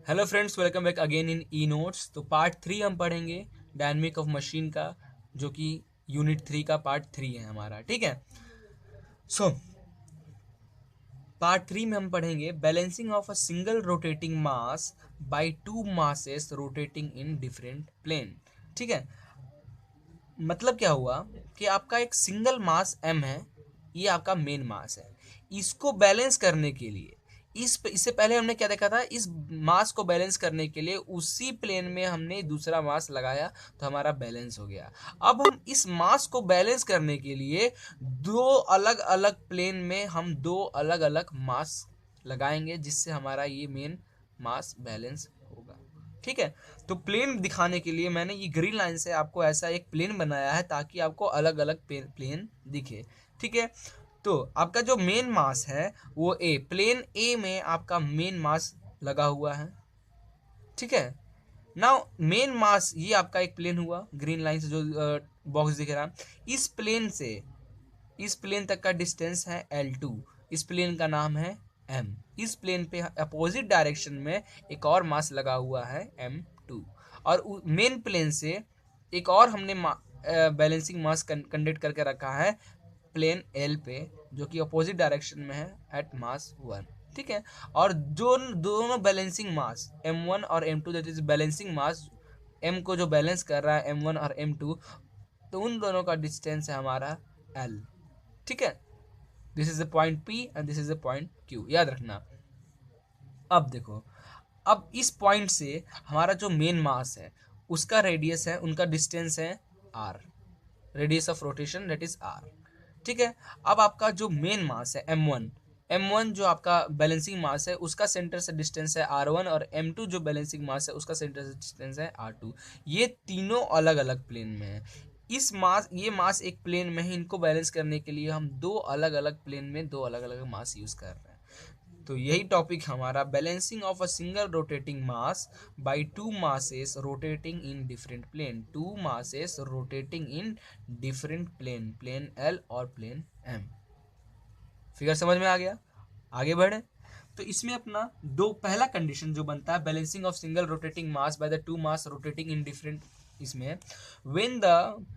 Hello friends, welcome back again in e notes. तो part 3 हम पढ़ेंगे डायनेमिक ऑफ मशीन का, जो कि यूनिट 3 का पार्ट 3 है हमारा। ठीक है। सो पार्ट 3 में हम पढ़ेंगे balancing of a single rotating mass by two masses rotating in different plane. ठीक है। मतलब क्या हुआ कि आपका एक सिंगल मास m है, ये आपका मेन मास है। इसको बैलेंस करने के लिए इससे पहले हमने क्या देखा था, इस मास को बैलेंस करने के लिए उसी प्लेन में हमने दूसरा मास लगाया तो हमारा बैलेंस हो गया। अब हम इस मास को बैलेंस करने के लिए दो अलग अलग प्लेन में हम दो अलग अलग मास लगाएंगे, जिससे हमारा ये मेन मास बैलेंस होगा। ठीक है। तो प्लेन दिखाने के लिए मैंने ये ग्रीन लाइन से आपको ऐसा एक प्लेन बनाया है ताकि आपको अलग अलग प्लेन दिखे। ठीक है। तो आपका जो मेन मास है वो ए प्लेन ए में आपका मेन मास लगा हुआ है। ठीक है। नाउ मेन मास ये आपका एक प्लेन हुआ, ग्रीन लाइन से जो बॉक्स दिख रहा है। इस प्लेन से इस प्लेन तक का डिस्टेंस है L2। इस प्लेन का नाम है M। इस प्लेन पे अपोजिट डायरेक्शन में एक और मास लगा हुआ है M2। और मेन प्लेन से एक और हमने बैलेंसिंग मास कंडक्ट करके रखा है प्लेन L पे, जो कि अपोजिट डायरेक्शन में है एट मास 1। ठीक है। और जो दोनों बैलेंसिंग मास M1 और M2, that is balancing mass, M को जो बैलेंस कर रहा है M1 और M2, तो उन दोनों का डिस्टेंस है हमारा L। ठीक है। This is the point P and this is the point Q, याद रखना। अब देखो, अब इस पॉइंट से हमारा जो मेन मास है उसका रेडियस है, उनका डिस्टेंस है R, radius of rotation that is R। ठीक है। अब आपका जो मेन मास है M1 जो आपका बैलेंसिंग मास है उसका सेंटर से डिस्टेंस है R1, और M2 जो बैलेंसिंग मास है उसका सेंटर से डिस्टेंस है R2। ये तीनों अलग अलग प्लेन में है। ये मास एक प्लेन में है, इनको बैलेंस करने के लिए हम दो अलग अलग प्लेन में दो अलग अलग मास यूज कर रहे हैं। तो यही टॉपिक हमारा balancing of a single rotating mass by two masses rotating in different plane. Two masses rotating in different plane, plane L और प्लेन M। फिगर समझ में आ गया? आगे बढ़े। तो इसमें अपना दो पहला कंडीशन जो बनता है balancing of single rotating mass by the two mass rotating in different, इसमें when the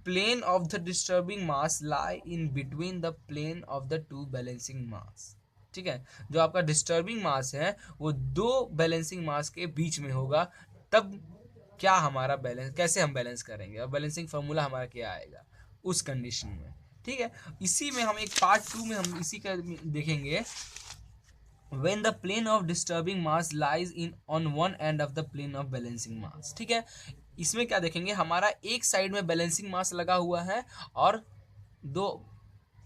plane of the disturbing mass lie in between the plane of the two balancing mass. ठीक है। जो आपका डिस्टर्बिंग मास है वो दो बैलेंसिंग मास के बीच में होगा, तब क्या हमारा बैलेंस, कैसे हम बैलेंस करेंगे और बैलेंसिंग फार्मूला हमारा क्या आएगा उस कंडीशन में। ठीक है। इसी में हम एक पार्ट 2 में हम इसी का देखेंगे, when the plane of disturbing mass lies in on one end of the plane of balancing mass। ठीक है। इसमें क्या देखेंगे, हमारा एक साइड में बैलेंसिंग मास लगा हुआ है और दो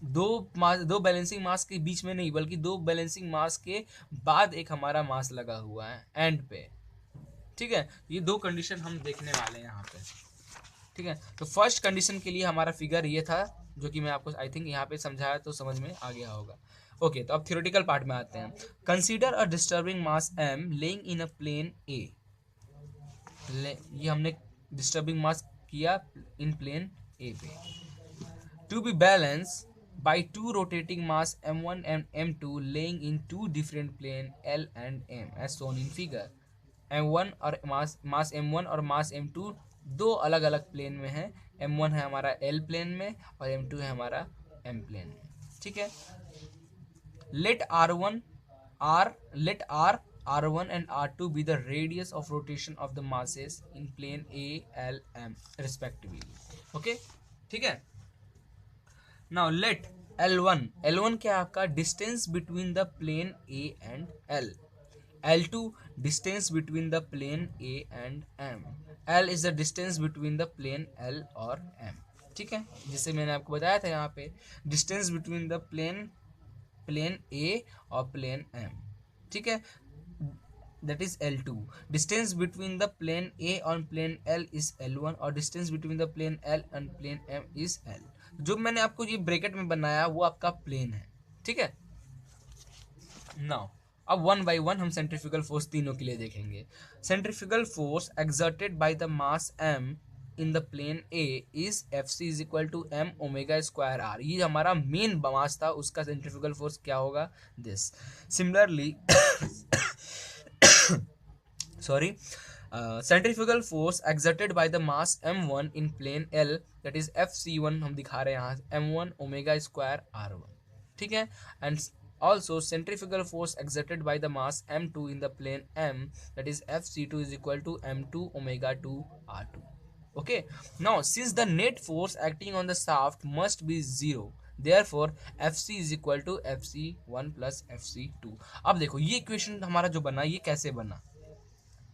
दो बैलेंसिंग मास के बीच में नहीं, बल्कि दो बैलेंसिंग मास के बाद एक हमारा मास लगा हुआ है एंड पे। ठीक है। ये दो कंडीशन हम देखने वाले हैं यहाँ पे। ठीक है। तो फर्स्ट कंडीशन के लिए हमारा फिगर ये था, जो कि मैं आपको आई थिंक यहाँ पे समझाया तो समझ में आ गया होगा। ओके। तो अब थ्योरेटिकल पार्ट में आते हैं। Consider a disturbing mass M lying in a plane A। ये हमने डिस्टर्बिंग मास किया इन प्लेन A पे, to be balance by two rotating mass M1 and M2 laying in two different plane L and M as shown in figure। M1 और मास M1 और मास M2 दो अलग अलग plane में है। M1 है हमारा L प्लेन में और M2 है हमारा M प्लेन में। ठीक है। Let R R1 and R2 be the radius of rotation of the masses in plane A, L, M respectively। Okay. ठीक है। नाउ लेट L1 क्या है आपका, distance between the plane A and L। L2 distance between the plane A and M। L is the distance between the plane L और M। ठीक है। जिसे मैंने आपको बताया था यहाँ पे, distance between the plane A और प्लेन M। ठीक है। That is L2। Distance between the plane A और प्लेन L इज L1, और distance between the plane L and plane M is L। जो मैंने आपको ये ब्रैकेट में बनाया वो आपका प्लेन है। ठीक है। नाउ अब वन बाय वन हम सेंट्रीफ्यूगल फोर्स तीनों के लिए देखेंगे। Centrifugal force exerted by the mass M in the plane A is FC is equal to M omega square R। ये हमारा मेन मास था, उसका सेंट्रीफ्यूगल फोर्स क्या होगा, this. Similarly sorry, centrifugal force exerted by the mass m1 in plane L, that is FC1 हम दिखा रहे हैं यहाँ m1 ओमेगा स्क्वायर r1, ठीक है, and also centrifugal force exerted by the mass m2 in the plane m, that is FC2 is equal to m2 omega 2 r2. Okay, now since the net force acting on the shaft must be zero, therefore FC is equal to FC1 plus FC2. अब देखो ये equation हमारा जो बना ये कैसे बना,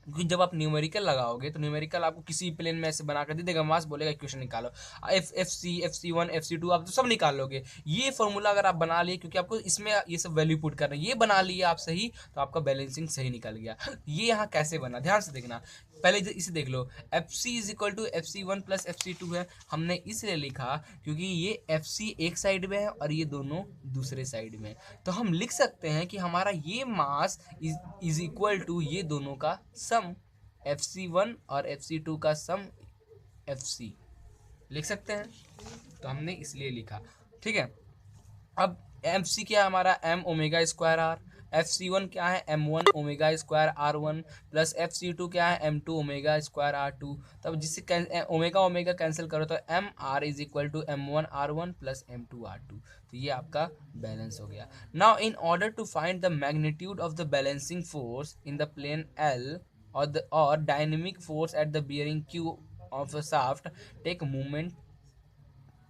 क्योंकि जब आप न्यूमेरिकल लगाओगे तो न्यूमेरिकल आपको किसी प्लेन में ऐसे बना कर दे देगा, मास बोलेगा इक्वेशन निकालो, FC1 FC2 आप तो सब निकाल लोगे। ये फॉर्मूला अगर आप बना लिए, क्योंकि आपको इसमें ये सब वैल्यू पुट करना है, ये बना लिए आप सही, तो आपका बैलेंसिंग सही निकल गया। ये यहाँ कैसे बना, ध्यान से देखना, पहले इसे देख लो, FC is equal to FC1 plus FC2 है, हमने इसलिए लिखा क्योंकि ये FC एक साइड में है और ये दोनों दूसरे साइड में, तो हम लिख सकते हैं कि हमारा ये मास इज इक्वल टू ये दोनों का सम, FC1 और FC2 का सम FC लिख सकते हैं, तो हमने इसलिए लिखा, ठीक है। अब MC क्या है हमारा, m omega square r, FC1 क्या है m1 omega square r1 plus FC2 क्या है m2 ओमेगा स्क्वायर r2, तब जिससे ओमेगा ओमेगा कैंसिल करो तो mr is equal to m1 r1 plus m2 r2, तो ये आपका बैलेंस हो गया। Now in order to find the magnitude of the balancing force in the plane L और dynamic force at the bearing Q of a shaft, take movement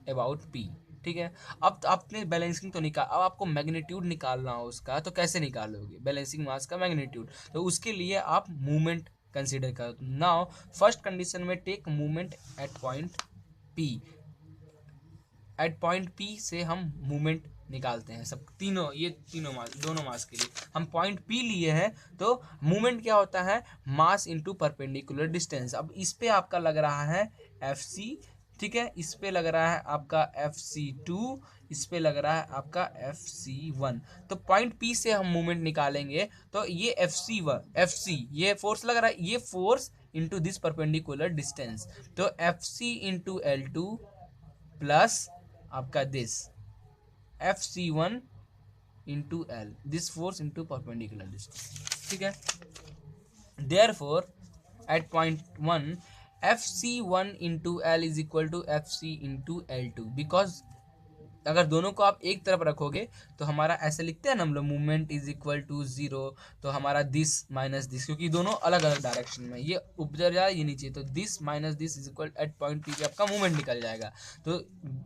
about P, ठीक है। अब तो आपने बैलेंसिंग तो निकाल, अब आपको मैग्नीट्यूड निकालना हो उसका, तो कैसे निकालोगे बैलेंसिंग मास का मैग्नीट्यूड, तो उसके लिए आप मूवमेंट कंसीडर करो। नाउ फर्स्ट कंडीशन में take movement at point P, at point P से हम मूवमेंट निकालते हैं, सब तीनों, ये तीनों मास, दोनों मास के लिए हम पॉइंट P लिए हैं, तो मूवमेंट क्या होता है, मास इनटू परपेंडिकुलर डिस्टेंस। अब इस पे आपका लग रहा है FC, ठीक है, इस पे लग रहा है आपका FC2, इस पे लग रहा है आपका FC1, तो पॉइंट P से हम मूवमेंट निकालेंगे, तो ये FC ये फोर्स लग रहा है, ये force into this perpendicular distance, तो FC इंटू L2 प्लस आपका this FC1 into L, this force into perpendicular distance, ठीक है। Therefore at point 1 FC1 into L is equal to FC into L2, because अगर दोनों को आप एक तरफ रखोगे तो हमारा ऐसे लिखते हैं ना हम लोग, मूवमेंट इज इक्वल टू 0, तो हमारा दिस माइनस दिस, क्योंकि दोनों अलग अलग डायरेक्शन में, ये ऊपर जाए ये नीचे, तो this minus this is equal at point P पे आपका मूवमेंट निकल जाएगा, तो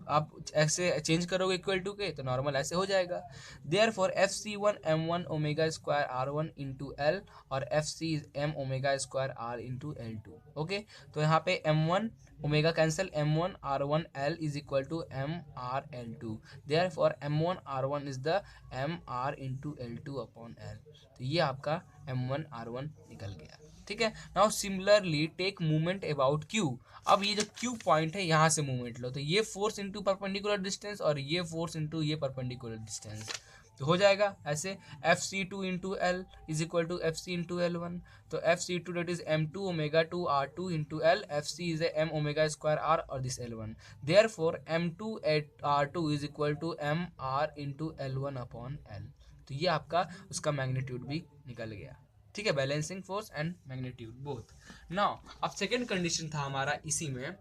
आप ऐसे चेंज करोगे इक्वल टू के, तो नॉर्मल ऐसे हो जाएगा। Therefore FC1 m1 omega square r1 into L और FC m omega square r into L2, okay, तो यहाँ पे m1 omega cancel, m1 r1 L is equal to mr L2, therefore m1 r1 is the mr into L2 upon L, तो ये आपका m1 r1 निकल गया, ठीक है। Now similarly take movement about Q, अब ये जो Q पॉइंट है यहाँ से मूवमेंट लो, तो ये फोर्स इंटू परपेंडिकुलर डिस्टेंस और ये फोर्स इंटू ये परपेंडिकुलर डिस्टेंस, तो हो जाएगा ऐसे FC2 into L is equal to FC into L1, तो FC2 that is m2 omega 2 r2 into L, FC is m omega square r और this L1, therefore m2 at r2 is equal to mr into L1 upon L, तो ये आपका उसका magnitude भी निकल गया, ठीक है, balancing force and magnitude both. Now अब सेकेंड कंडीशन था हमारा इसी में,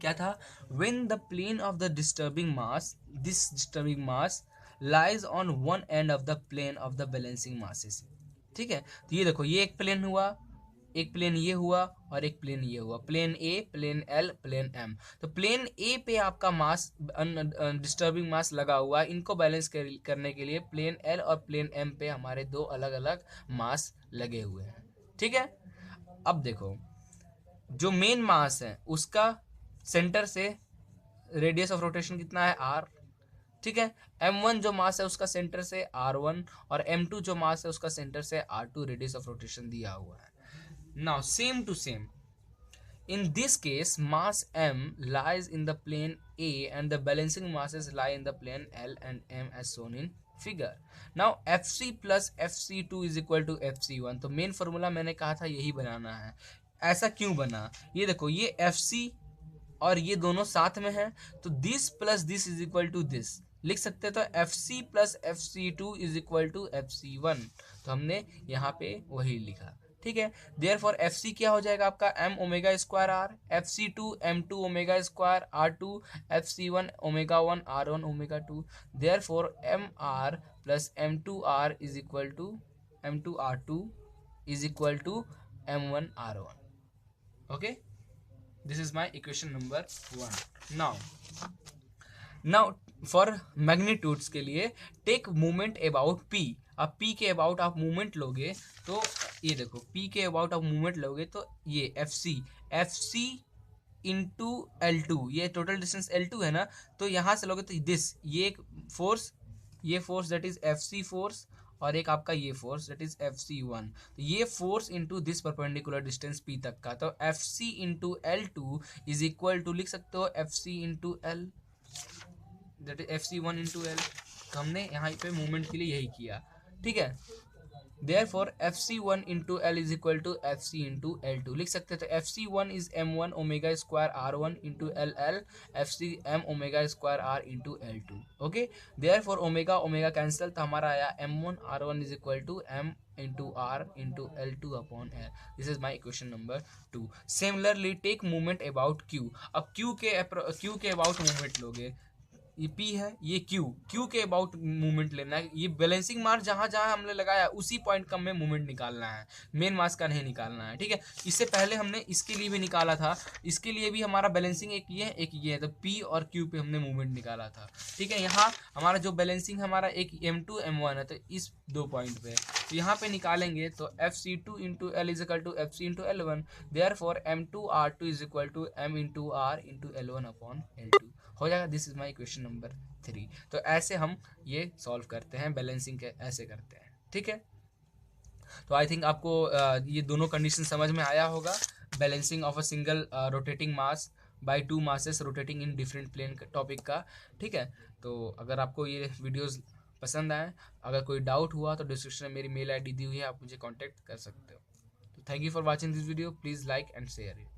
क्या था, when the plane of the disturbing mass, this disturbing mass lies on one end of the plane of the balancing masses, ठीक है। तो ये देखो, ये एक प्लेन हुआ, एक प्लेन ये हुआ और एक प्लेन ये हुआ, plane A, plane L, plane M, तो प्लेन A पे आपका मास डिस्टर्बिंग मास लगा हुआ है, इनको बैलेंस करने के लिए प्लेन L और प्लेन M पे हमारे दो अलग अलग मास लगे हुए हैं, ठीक है। अब देखो, जो मेन मास है उसका सेंटर से रेडियस ऑफ रोटेशन कितना है r, ठीक है। m1 जो मास है उसका सेंटर से r1 और m2 जो मास है उसका सेंटर से r2 रेडियस ऑफ रोटेशन दिया हुआ है। Now same to same, in this case mass m lies in the plane A and the balancing masses lie in the plane L and M as shown in figure. Now FC plus FC2 is equal to FC1, तो main formula मैंने कहा था यही बनाना है। ऐसा क्यों बना, ये देखो, ये FC और ये दोनों साथ में है, तो this plus this is equal to this लिख सकते हैं, तो FC plus FC2 is equal to FC1, तो हमने यहाँ पे वही लिखा, ठीक है। देयरफॉर एफ सी क्या हो जाएगा आपका M omega square R, F C two M two omega square R two, F C one omega one R one omega two. Therefore M R plus M two R is equal to M two R two is equal to M one R one. Okay, this is my equation number 1। Now for magnitudes के लिए take moment about P. अब P के about आप movement लोगे तो ये देखो, P के अबाउट आप मूवमेंट लोगे तो ये F C into L two, ये टोटल डिस्टेंस एल टू है ना, तो यहाँ से लोगे तो दिस ये फोर्स, ये force that is F C force, और एक आपका ये force that is F C one. तो ये force into this perpendicular distance P तक का, तो F C into L two is equal to लिख सकते हो F C into L, that is F C one into L. तो हमने यहाँ पे मूवमेंट के लिए यही किया, ठीक है। Therefore F C one into L is equal to F C into L two लिख सकते हैं। तो F C one is M one omega square R one into L L F C M omega square R into L two. Okay, therefore omega omega cancel, तो हमारा आया M one R one is equal to M into R into L two upon L. This is my equation number 2। Similarly take movement about Q. अब Q के about movement लोगे, ये P है, ये Q के अबाउट मूवमेंट लेना है। ये बैलेंसिंग मास जहाँ जहाँ हमने लगाया उसी पॉइंट का हमें मूवमेंट निकालना है, मेन मास का नहीं निकालना है, ठीक है। इससे पहले हमने इसके लिए भी निकाला था, इसके लिए भी हमारा बैलेंसिंग एक ये है एक ये है, तो P और Q पे हमने मूवमेंट निकाला था, ठीक है। यहाँ हमारा जो बैलेंसिंग हमारा एक M2 M1 है, तो इस 2 पॉइंट पे तो यहाँ पे निकालेंगे तो F C two into L is equal to F C into L one. Therefore M two R two is equal to M into R into L one upon L two हो जाएगा। This is my equation number 3। तो ऐसे हम ये solve करते हैं, balancing के ऐसे करते हैं, ठीक है। तो आई थिंक आपको ये दोनों कंडीशन समझ में आया होगा, balancing of a single rotating mass by two masses rotating in different plane topic का, ठीक है। तो अगर आपको ये वीडियोस पसंद आए, अगर कोई डाउट हुआ तो डिस्क्रिप्शन में मेरी मेल ID दी हुई है, आप मुझे कॉन्टैक्ट कर सकते हो। तो thank you for watching this video, please like and share it.